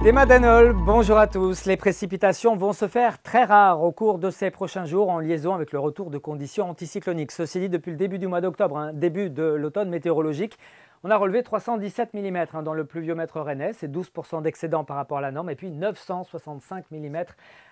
Théma Danol, bonjour à tous. Les précipitations vont se faire très rares au cours de ces prochains jours en liaison avec le retour de conditions anticycloniques. Ceci dit, depuis le début du mois d'octobre, début de l'automne météorologique, on a relevé 317 mm dans le pluviomètre rennais, c'est 12% d'excédent par rapport à la norme, et puis 965 mm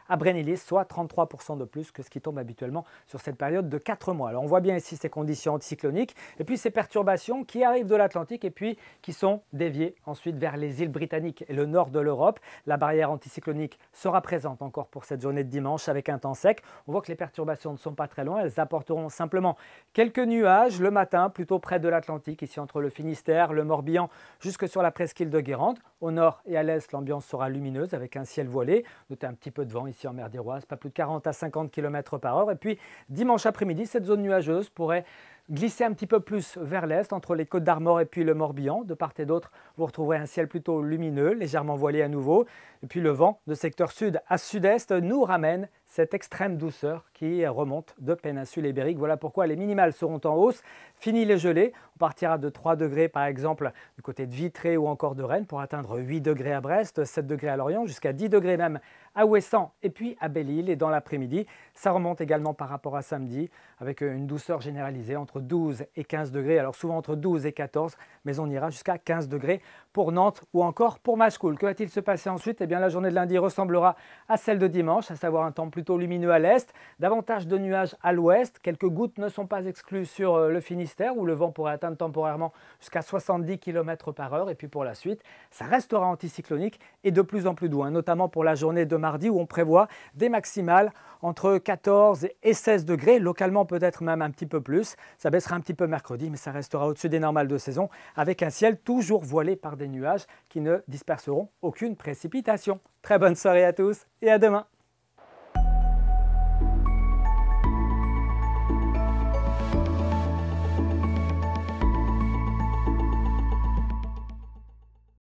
à Brennilis, soit 33% de plus que ce qui tombe habituellement sur cette période de 4 mois. Alors on voit bien ici ces conditions anticycloniques, et puis ces perturbations qui arrivent de l'Atlantique et puis qui sont déviées ensuite vers les îles britanniques et le nord de l'Europe. La barrière anticyclonique sera présente encore pour cette journée de dimanche avec un temps sec. On voit que les perturbations ne sont pas très loin, elles apporteront simplement quelques nuages le matin, plutôt près de l'Atlantique, ici entre le Finistère, le Morbihan, jusque sur la presqu'île de Guérande. Au nord et à l'est, l'ambiance sera lumineuse avec un ciel voilé. Notez un petit peu de vent ici en mer d'Iroise, pas plus de 40 à 50 km/h. Et puis dimanche après-midi, cette zone nuageuse pourrait glisser un petit peu plus vers l'est, entre les Côtes d'Armor et puis le Morbihan. De part et d'autre, vous retrouverez un ciel plutôt lumineux, légèrement voilé à nouveau. Et puis le vent de secteur sud à sud-est nous ramène cette extrême douceur qui remonte de péninsule ibérique. Voilà pourquoi les minimales seront en hausse. Fini les gelées, on partira de 3 degrés par exemple du côté de Vitré ou encore de Rennes pour atteindre 8 degrés à Brest, 7 degrés à Lorient, jusqu'à 10 degrés même à Ouessant et puis à Belle-Île. Et dans l'après-midi, ça remonte également par rapport à samedi avec une douceur généralisée entre 12 et 15 degrés. Alors souvent entre 12 et 14, mais on ira jusqu'à 15 degrés pour Nantes ou encore pour Machecoul. Que va-t-il se passer ensuite? Eh bien la journée de lundi ressemblera à celle de dimanche, à savoir un temps plutôt lumineux à l'est, davantage de nuages à l'ouest. Quelques gouttes ne sont pas exclues sur le Finistère où le vent pourrait atteindre temporairement jusqu'à 70 km/h. Et puis pour la suite, ça restera anticyclonique et de plus en plus doux, notamment pour la journée de mardi où on prévoit des maximales entre 14 et 16 degrés, localement peut-être même un petit peu plus. Ça baissera un petit peu mercredi, mais ça restera au-dessus des normales de saison avec un ciel toujours voilé par des nuages qui ne disperseront aucune précipitation. Très bonne soirée à tous et à demain.